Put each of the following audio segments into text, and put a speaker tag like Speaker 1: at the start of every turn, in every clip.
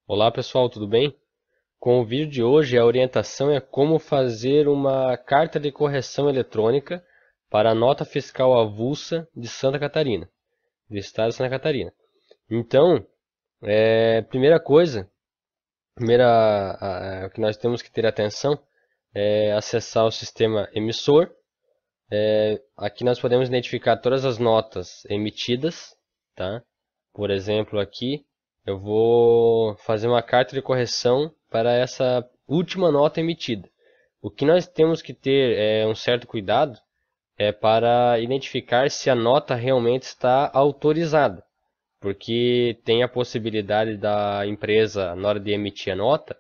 Speaker 1: Olá pessoal, tudo bem? Com o vídeo de hoje, a orientação é como fazer uma carta de correção eletrônica para a nota fiscal avulsa de Santa Catarina, do estado de Santa Catarina. Então, primeira coisa, que nós temos que ter atenção é acessar o sistema emissor. Aqui nós podemos identificar todas as notas emitidas, tá? Por exemplo, aqui eu vou fazer uma carta de correção para essa última nota emitida. O que nós temos que ter um certo cuidado para identificar se a nota realmente está autorizada, porque tem a possibilidade da empresa, na hora de emitir a nota,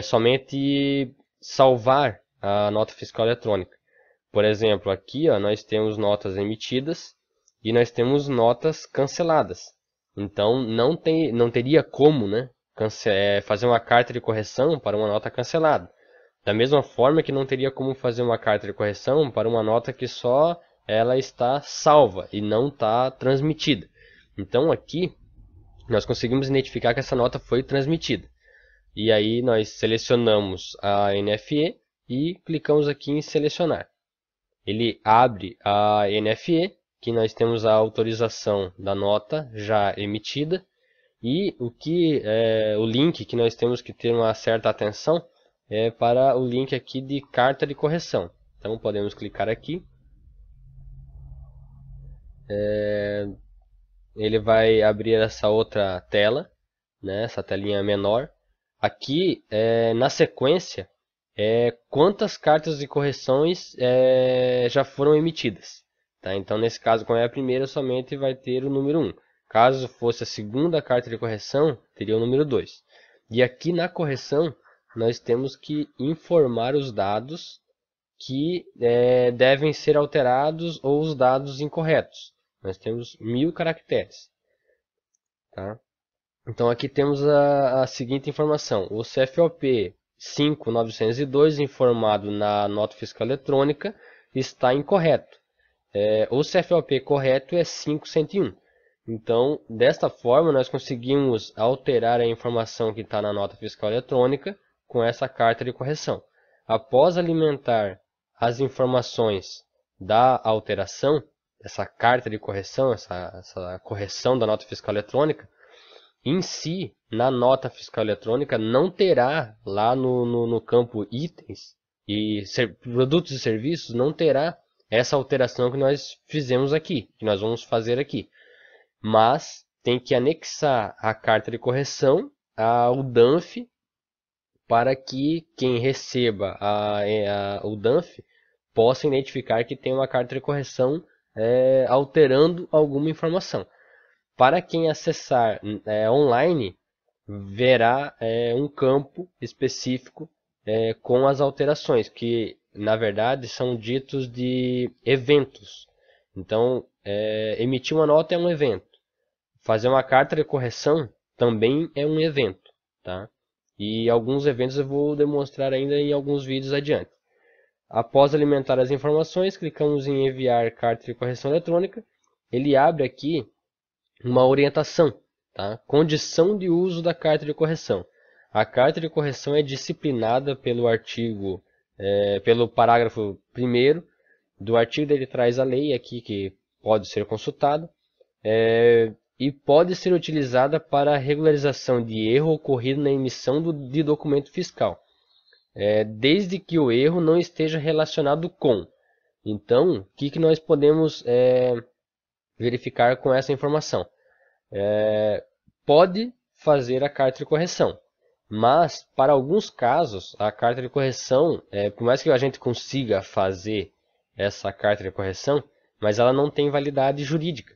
Speaker 1: somente salvar a nota fiscal eletrônica. Por exemplo, aqui ó, nós temos notas emitidas e nós temos notas canceladas. Então não teria como, né, fazer uma carta de correção para uma nota cancelada. Da mesma forma que não teria como fazer uma carta de correção para uma nota que só ela está salva e não está transmitida. Então aqui nós conseguimos identificar que essa nota foi transmitida. E aí nós selecionamos a NFE e clicamos aqui em selecionar. Ele abre a NFE, que nós temos a autorização da nota já emitida, e o link que nós temos que ter uma certa atenção é para o link aqui de carta de correção. Então podemos clicar aqui. Ele vai abrir essa outra tela, né, essa telinha menor. Aqui, na sequência, quantas cartas de correções já foram emitidas. Tá? Então, nesse caso, como é a primeira, somente vai ter o número 1. Caso fosse a segunda carta de correção, teria o número 2. E aqui na correção, nós temos que informar os dados que devem ser alterados ou os dados incorretos. Nós temos 1000 caracteres. Tá? Então aqui temos a seguinte informação. O CFOP 5902 informado na nota fiscal eletrônica está incorreto. O CFOP correto é 5101. Então, desta forma, nós conseguimos alterar a informação que está na nota fiscal eletrônica com essa carta de correção. Após alimentar as informações da alteração, essa carta de correção, essa correção da nota fiscal eletrônica, em si, na nota fiscal eletrônica, não terá lá no campo itens e produtos e serviços, não terá essa alteração que nós fizemos aqui, que nós vamos fazer aqui. Mas tem que anexar a carta de correção ao DANF para que quem receba o DANF possa identificar que tem uma carta de correção alterando alguma informação. Para quem acessar online, verá um campo específico com as alterações, que na verdade são ditos de eventos. Então, emitir uma nota é um evento. Fazer uma carta de correção também é um evento. Tá? E alguns eventos eu vou demonstrar ainda em alguns vídeos adiante. Após alimentar as informações, clicamos em enviar carta de correção eletrônica. Ele abre aqui uma orientação, tá? Condição de uso da carta de correção. A carta de correção é disciplinada pelo pelo parágrafo 1º do artigo. Ele traz a lei aqui que pode ser consultado e pode ser utilizada para a regularização de erro ocorrido na emissão de documento fiscal, desde que o erro não esteja relacionado com. Então, o que nós podemos verificar com essa informação? Pode fazer a carta de correção, mas para alguns casos a carta de correção, por mais que a gente consiga fazer essa carta de correção, mas ela não tem validade jurídica.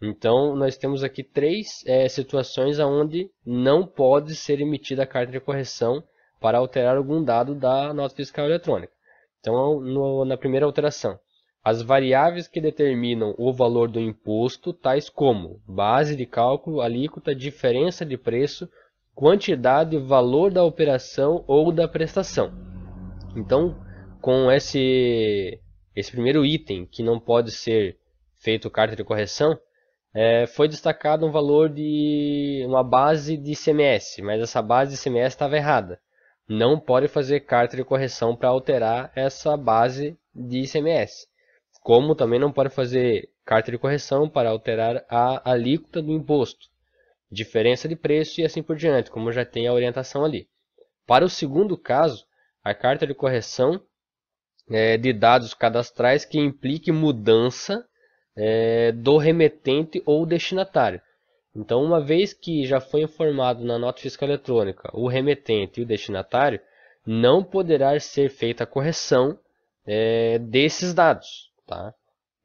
Speaker 1: Então nós temos aqui três situações onde não pode ser emitida a carta de correção para alterar algum dado da nota fiscal eletrônica. Então, na primeira alteração, as variáveis que determinam o valor do imposto, tais como base de cálculo, alíquota, diferença de preço, quantidade e valor da operação ou da prestação. Então, com esse primeiro item, que não pode ser feito carta de correção, foi destacado um valor de uma base de ICMS, mas essa base de ICMS estava errada. Não pode fazer carta de correção para alterar essa base de ICMS. Como também não pode fazer carta de correção para alterar a alíquota do imposto, diferença de preço e assim por diante, como já tem a orientação ali. Para o segundo caso, a carta de correção de dados cadastrais que implique mudança do remetente ou destinatário. Então, uma vez que já foi informado na nota fiscal eletrônica o remetente e o destinatário, não poderá ser feita a correção desses dados. Tá?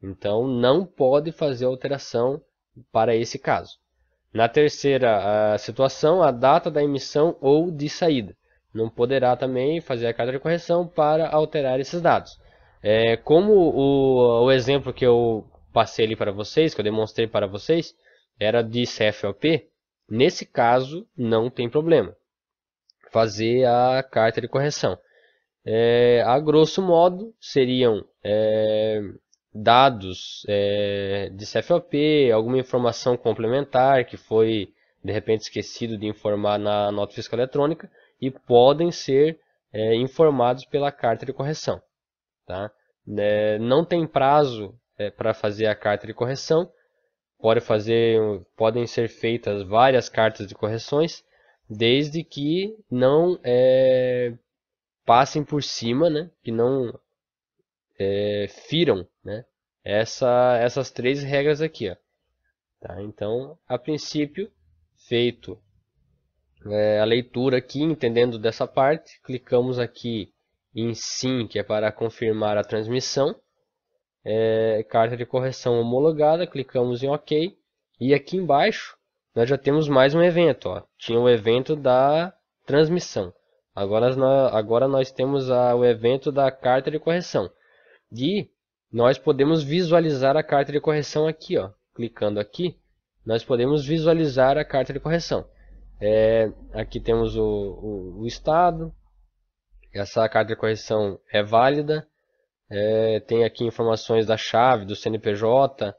Speaker 1: Então, não pode fazer alteração para esse caso. Na terceira situação, a data da emissão ou de saída. Não poderá também fazer a carta de correção para alterar esses dados. Como o exemplo que eu passei ali para vocês, que eu demonstrei para vocês, era de CFOP, nesse caso não tem problema fazer a carta de correção. A grosso modo, seriam dados de CFOP, alguma informação complementar que foi de repente esquecido de informar na nota fiscal eletrônica e podem ser informados pela carta de correção. Tá? Não tem prazo para fazer a carta de correção, podem ser feitas várias cartas de correções, desde que não passem por cima, né, que não firam, né, essas três regras aqui. Ó. Tá? Então, a princípio, feito a leitura aqui, entendendo dessa parte, clicamos aqui em sim, que é para confirmar a transmissão. Carta de correção homologada, clicamos em OK. E aqui embaixo nós já temos mais um evento. Ó. Tinha o evento da transmissão. Agora nós temos o evento da carta de correção. E nós podemos visualizar a carta de correção aqui. Ó. Clicando aqui, nós podemos visualizar a carta de correção. Aqui temos o estado. Essa carta de correção é válida. Tem aqui informações da chave, do CNPJ.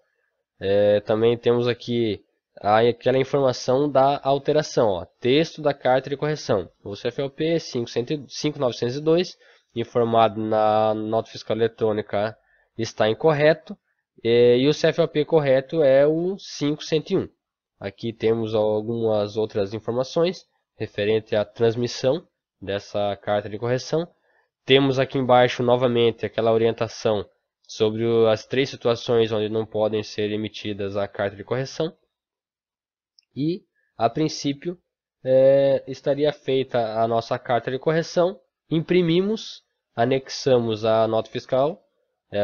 Speaker 1: Também temos aqui aquela informação da alteração. Ó, texto da carta de correção. O CFOP 5902, informado na nota fiscal eletrônica, está incorreto. E o CFOP correto é o 5101. Aqui temos algumas outras informações referente à transmissão dessa carta de correção. Temos aqui embaixo novamente aquela orientação sobre as três situações onde não podem ser emitidas a carta de correção. E, a princípio, estaria feita a nossa carta de correção. Imprimimos, anexamos a nota fiscal,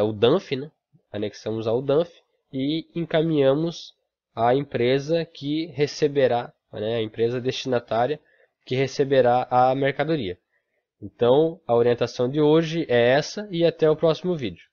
Speaker 1: o DANF, né? Anexamos ao DANF e encaminhamos à empresa que receberá, né? A empresa destinatária que receberá a mercadoria. Então, a orientação de hoje é essa e até o próximo vídeo.